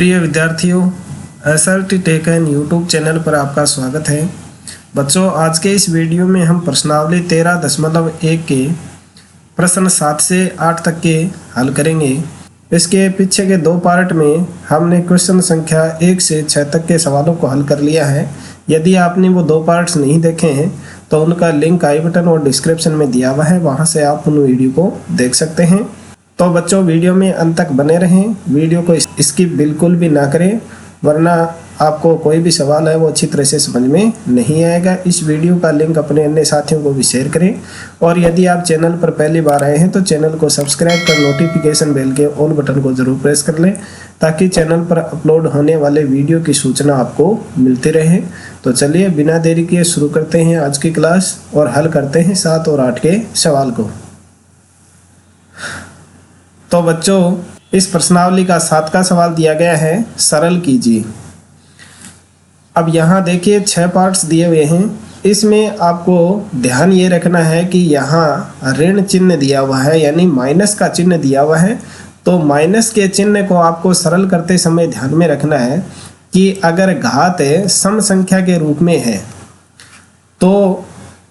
प्रिय विद्यार्थियों, SRT tech N YouTube channel पर आपका स्वागत है। बच्चों, आज के इस वीडियो में हम प्रश्नावली 13.1 के प्रश्न 7 से 8 तक के हल करेंगे। इसके पीछे के दो पार्ट में हमने क्वेश्चन संख्या 1 से 6 तक के सवालों को हल कर लिया है। यदि आपने वो दो पार्ट्स नहीं देखे हैं तो उनका लिंक आई बटन और डिस्क्रिप्शन में दिया हुआ है, वहाँ से आप उन वीडियो को देख सकते हैं। तो बच्चों, वीडियो में अंत तक बने रहें, वीडियो को स्किप बिल्कुल भी ना करें, वरना आपको कोई भी सवाल है वो अच्छी तरह से समझ में नहीं आएगा। इस वीडियो का लिंक अपने अन्य साथियों को भी शेयर करें और यदि आप चैनल पर पहली बार आए हैं तो चैनल को सब्सक्राइब कर नोटिफिकेशन बेल के ऑल बटन को जरूर प्रेस कर लें, ताकि चैनल पर अपलोड होने वाले वीडियो की सूचना आपको मिलती रहे। तो चलिए बिना देरी किए शुरू करते हैं आज की क्लास और हल करते हैं 7 और 8 के सवाल को। तो बच्चों, इस प्रश्नावली का 7 का सवाल दिया गया है, सरल कीजिए। अब यहाँ देखिए 6 पार्ट्स दिए हुए हैं। इसमें आपको ध्यान ये रखना है कि यहाँ ऋण चिन्ह दिया हुआ है, यानी माइनस का चिन्ह दिया हुआ है। तो माइनस के चिन्ह को आपको सरल करते समय ध्यान में रखना है कि अगर घात सम संख्या के रूप में है तो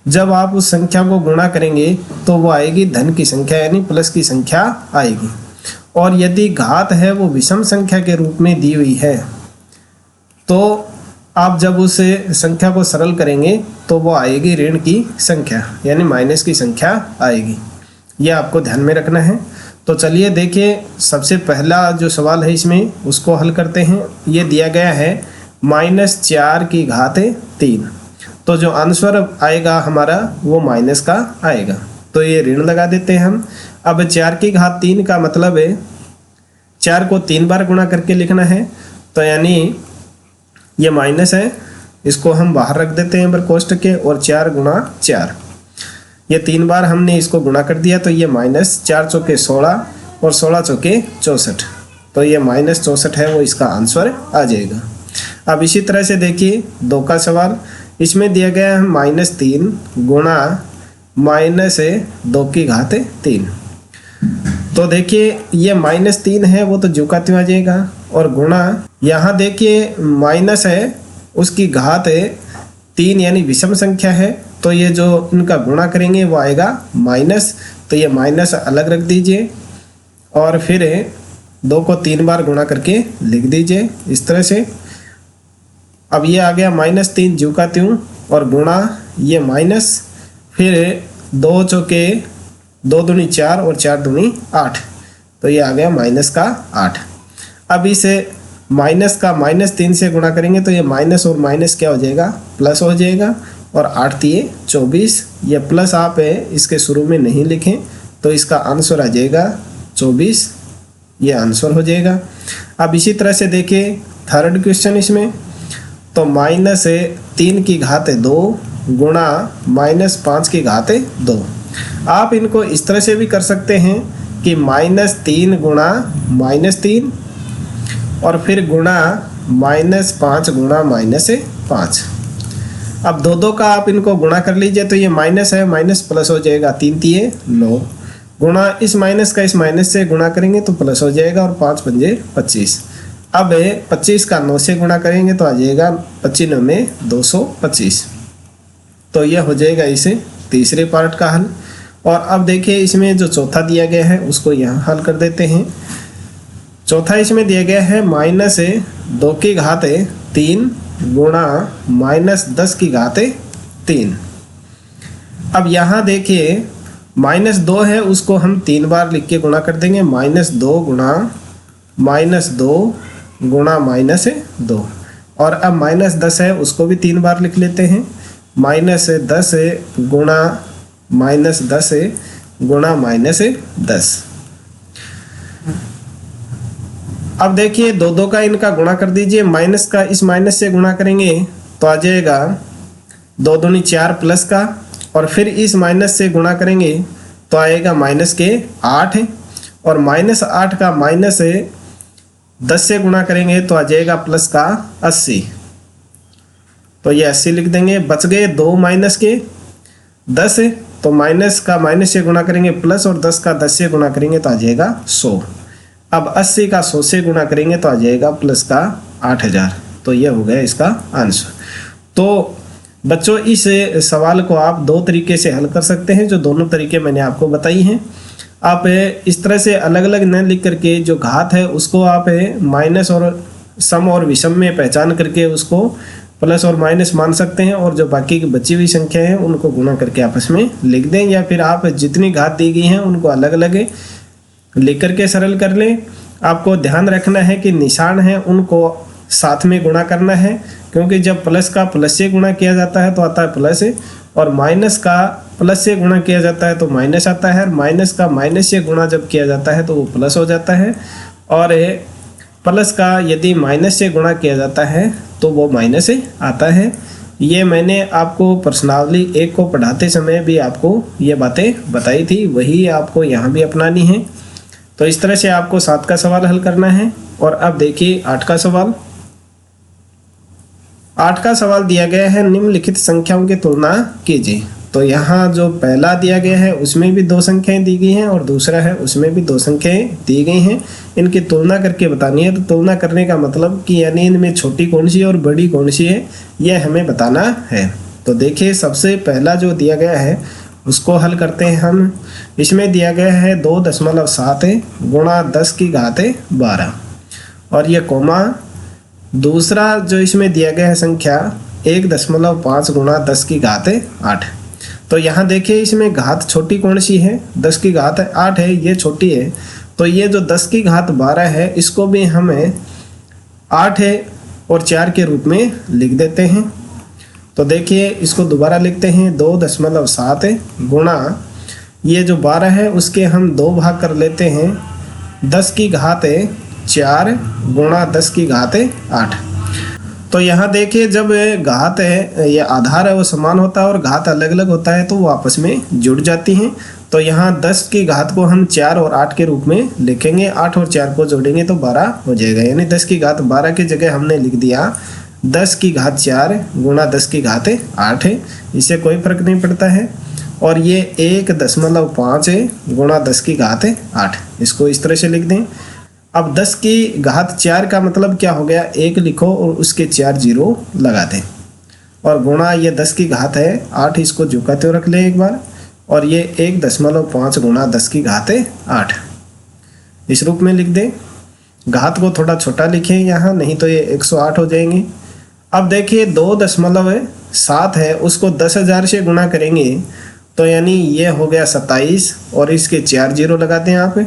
जब आप उस संख्या को गुणा करेंगे तो वो आएगी धन की संख्या, यानी प्लस की संख्या आएगी। और यदि घात है वो विषम संख्या के रूप में दी हुई है तो आप जब उस संख्या को सरल करेंगे तो वो आएगी ऋण की संख्या, यानी माइनस की संख्या आएगी। यह आपको ध्यान में रखना है। तो चलिए देखिए, सबसे पहला जो सवाल है इसमें उसको हल करते हैं। ये दिया गया है -4 की घात 3। तो जो आंसर आएगा हमारा वो माइनस का आएगा, तो ये ऋण लगा देते हैं हम। अब 4 की घात 3 का मतलब है 4 को 3 बार गुणा करके लिखना है, तो यानी ये माइनस है, इसको हम बाहर रख देते हैं प्रकोष्ठ के, और 4 गुणा 4, ये 3 बार हमने इसको गुणा कर दिया, तो ये -4 चौके 16 और 16 चौके 64, तो ये -64 है, वो इसका आंसर आ जाएगा। अब इसी तरह से देखिए 2 का सवाल, इसमें दिया गया है -3 गुणा -2 की घात 3। तो देखिए ये -3 है वो तो ज्यों का त्यों आ जाएगा, और गुणा यहाँ देखिए माइनस है उसकी घात 3 यानी विषम संख्या है, तो ये जो इनका गुणा करेंगे वो आएगा माइनस, तो ये माइनस अलग रख दीजिए और फिर 2 को 3 बार गुणा करके लिख दीजिए इस तरह से। अब ये आ गया -3 ज्यों का त्यों, और गुणा ये माइनस, फिर 2 चौके 2 दूनी 4 और 4 दूनी 8, तो ये आ गया माइनस का 8। अब इसे माइनस का -3 से गुणा करेंगे तो ये माइनस और माइनस क्या हो जाएगा, प्लस हो जाएगा, और 8 तिये 24, ये प्लस आप इसके शुरू में नहीं लिखें तो इसका आंसर आ जाएगा 24, ये आंसर हो जाएगा। अब इसी तरह से देखिए थर्ड क्वेश्चन इसमें, तो -3 की घात 2 गुणा -5 की घात 2। आप इनको इस तरह से भी कर सकते हैं कि -3 गुणा -3 और फिर गुणा -5 गुणा -5। अब 2 का आप इनको गुणा कर लीजिए, तो ये माइनस है, माइनस प्लस हो जाएगा, 3 तिये 9, गुणा इस माइनस का इस माइनस से गुणा करेंगे तो प्लस हो जाएगा, और 5 पंजे 25। अब 25 का 9 से गुणा करेंगे तो आ जाएगा 25 में 225, तो यह हो जाएगा इसे तीसरे पार्ट का हल। और अब देखिए इसमें जो चौथा दिया गया है उसको यहाँ हल कर देते हैं। चौथा इसमें दिया गया है -2 की घात 3 गुणा -10 की घात 3। अब यहाँ देखिए -2 है उसको हम 3 बार लिख के गुणा कर देंगे, -2 गुणा -2 गुणा -2, और अब -10 है उसको भी 3 बार लिख लेते हैं, -10 गुणा -10 गुणा -10। अब देखिए 2 का इनका गुणा कर दीजिए, माइनस का इस माइनस से गुणा करेंगे तो आ जाएगा 2 दूनी 4 प्लस का, और फिर इस माइनस से गुणा करेंगे तो आएगा -8, और -8 का -10 से गुणा करेंगे तो आ जाएगा प्लस का 80, तो ये 80 लिख देंगे। बच गए 2 माइनस के 10, तो माइनस का माइनस से गुणा करेंगे प्लस, और 10 का 10 से गुणा करेंगे तो आ जाएगा 100। अब 80 का 100 से गुणा करेंगे तो आ जाएगा प्लस का 8000। तो ये हो गया इसका आंसर। तो बच्चों इस सवाल को आप दो तरीके से हल कर सकते हैं, जो दोनों तरीके मैंने आपको बताई हैं। आप इस तरह से अलग अलग न लिख करके जो घात है उसको आप माइनस और सम और विषम में पहचान करके उसको प्लस और माइनस मान सकते हैं, और जो बाकी की बची हुई संख्या है उनको गुणा करके आपस में लिख दें, या फिर आप जितनी घात दी गई हैं उनको अलग अलग लिख करके सरल कर लें। आपको ध्यान रखना है कि निशान है उनको साथ में गुणा करना है, क्योंकि जब प्लस का प्लस से गुणा किया जाता है तो आता है प्लस, और माइनस का प्लस से गुणा किया जाता है तो माइनस आता है, और माइनस का माइनस से गुणा जब किया जाता है तो वो प्लस हो जाता है, और प्लस का यदि माइनस से गुणा किया जाता है तो वो माइनस आता है। ये मैंने आपको प्रश्नावली 1 को पढ़ाते समय भी आपको ये बातें बताई थी, वही आपको यहाँ भी अपनानी है। तो इस तरह से आपको 7 का सवाल हल करना है। और अब देखिए 8 का सवाल। 8 का सवाल दिया गया है, निम्नलिखित संख्याओं की तुलना कीजिए। तो यहाँ जो पहला दिया गया है उसमें भी 2 संख्याएं दी गई हैं, और दूसरा है उसमें भी 2 संख्याएं दी गई हैं। इनकी तुलना करके बतानी है। तो तुलना करने का मतलब कि यानी इनमें छोटी कौन सी है और बड़ी कौन सी है, यह हमें बताना है। तो देखिए सबसे पहला जो दिया गया है उसको हल करते हैं हम। इसमें दिया गया है 2.7 गुणा 10 की घात 12, और ये कोमा। दूसरा जो इसमें दिया गया है संख्या 1.5 गुणा 10 की घात 8। तो यहाँ देखिए इसमें घात छोटी कौन सी है, 10 की घात 8 है, ये छोटी है। तो ये जो 10 की घात 12 है इसको भी हमें 8 है और 4 के रूप में लिख देते हैं। तो देखिए इसको दोबारा लिखते हैं, 2.7 गुणा ये जो 12 है उसके हम 2 भाग कर लेते हैं, 10 की घात 4 गुणा 10 की घात 8। तो यहाँ देखिए जब घात है ये आधार है वो समान होता है और घात अलग अलग होता है तो वो आपस में जुड़ जाती हैं। तो यहाँ 10 की घात को हम 4 और 8 के रूप में लिखेंगे, 8 और 4 को जोड़ेंगे तो 12 हो जाएगा। यानी 10 की घात 12 की जगह हमने लिख दिया 10 की घात 4 गुणा 10 की घात 8 है, इससे कोई फर्क नहीं पड़ता है। और ये 1.5 गुणा 10 की घात 8, इसको इस तरह से लिख दें। अब 10 की घात 4 का मतलब क्या हो गया, 1 लिखो और उसके 4 जीरो लगा दें, और गुणा ये 10 की घात है 8, इसको झुकाते हुए रख लें एक बार, और ये 1.5 गुणा 10 की घात 8 इस रूप में लिख दें। घात को थोड़ा छोटा लिखें यहाँ, नहीं तो ये 108 हो जाएंगे। अब देखिए 2.7 है उसको 10,000 से गुणा करेंगे तो यानी ये हो गया 27, और इसके 4 जीरो लगाते हैं आप।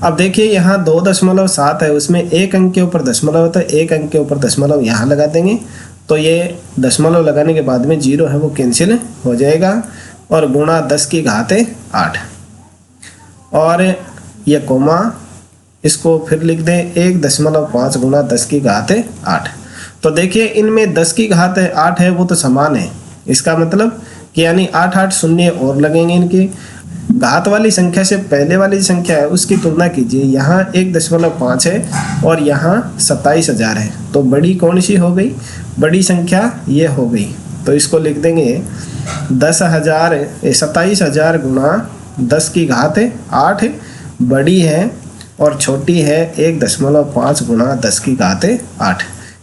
अब देखिए यहाँ 2.7 है उसमें एक अंक के ऊपर दशमलव होता है, एक अंक के ऊपर दशमलव यहाँ लगा देंगे तो ये दशमलव लगाने के बाद में जीरो है वो कैंसिल हो जाएगा, और गुणा 10 की घात 8, और ये कोमा, इसको फिर लिख दें 1.5 गुणा 10 की घात 8। तो देखिए इनमें 10 की घात 8 है वो तो समान है, इसका मतलब कि यानी 8 8 शून्य और लगेंगे इनके। घात वाली संख्या से पहले वाली संख्या है उसकी तुलना कीजिए, यहाँ 1.5 है और यहाँ 27,000 है, तो बड़ी कौन सी हो गई, बड़ी संख्या ये हो गई। तो इसको लिख देंगे 27,000 गुणा 10 की घात 8 बड़ी है, और छोटी है 1.5 गुणा 10 की घात 8,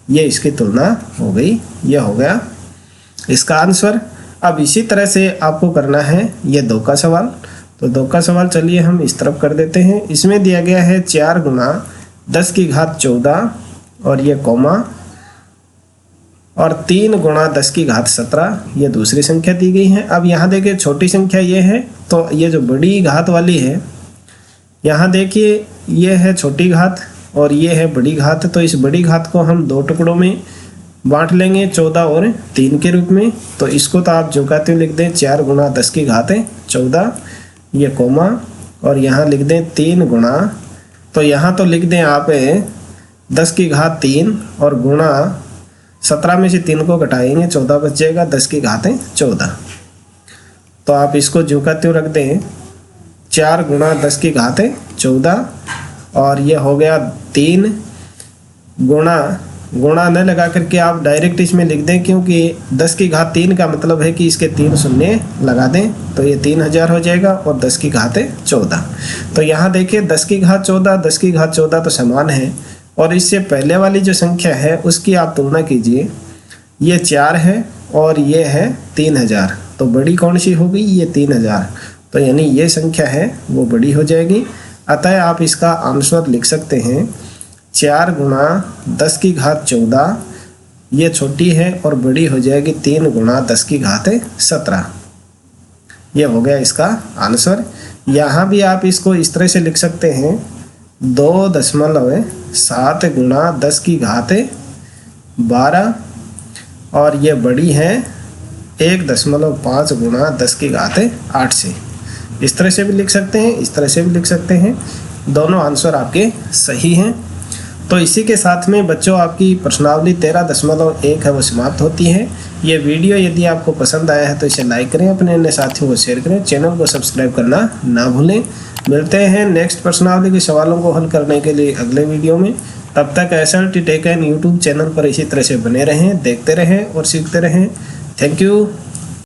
ये इसकी तुलना हो गई। यह हो गया इसका आंसर। अब इसी तरह से आपको करना है ये 2 का सवाल। तो 2 का सवाल चलिए हम इस तरफ कर देते हैं। इसमें दिया गया है 4 गुणा 10 की घात 14, और ये कोमा, और 3 गुणा 10 की घात 17, ये दूसरी संख्या दी गई है। अब यहाँ देखिए छोटी संख्या ये है, तो ये जो बड़ी घात वाली है, यहाँ देखिए ये है छोटी घात और ये है बड़ी घात। तो इस बड़ी घात को हम 2 टुकड़ों में बांट लेंगे, 14 और 3 के रूप में। तो इसको तो आप झुकाते हुए लिख दें 4 गुणा 10 की घात 14, ये कोमा, और यहाँ लिख दें 3 गुणा, तो यहाँ तो लिख दें आप 10 की घात 3 और गुणा 17 में से 3 को घटाएंगे 14 बच जाएगा, 10 की घात 14। तो आप इसको झुकाते हुए रख दें 4 गुणा 10 की घात 14, और ये हो गया 3 गुणा गुणा न लगा करके आप डायरेक्ट इसमें लिख दें, क्योंकि 10 की घात 3 का मतलब है कि इसके 3 शून्य लगा दें, तो ये 3000 हो जाएगा और 10 की घात 14। तो यहाँ देखिए 10 की घात 14, 10 की घात 14 तो समान है, और इससे पहले वाली जो संख्या है उसकी आप तुलना कीजिए, ये 4 है और ये है 3000, तो बड़ी कौन सी होगी, ये 3000, तो यानी ये संख्या है वो बड़ी हो जाएगी। अतः आप इसका आंसर लिख सकते हैं 4 गुणा 10 की घात 14, ये छोटी है और बड़ी हो जाएगी 3 गुणा 10 की घात 17। ये हो गया इसका आंसर। यहाँ भी आप इसको इस तरह से लिख सकते हैं 2.7 गुणा 10 की घात 12, और ये बड़ी है 1.5 गुणा 10 की घात 8 से। इस तरह से भी लिख सकते हैं, इस तरह से भी लिख सकते हैं, दोनों आंसर आपके सही हैं। तो इसी के साथ में बच्चों आपकी प्रश्नावली 13.1 है वो समाप्त होती है। ये वीडियो यदि आपको पसंद आया है तो इसे लाइक करें, अपने अन्य साथियों को शेयर करें, चैनल को सब्सक्राइब करना ना भूलें। मिलते हैं नेक्स्ट प्रश्नावली के सवालों को हल करने के लिए अगले वीडियो में। तब तक SLT tech N YouTube channel पर इसी तरह से बने रहें, देखते रहें और सीखते रहें। Thank you.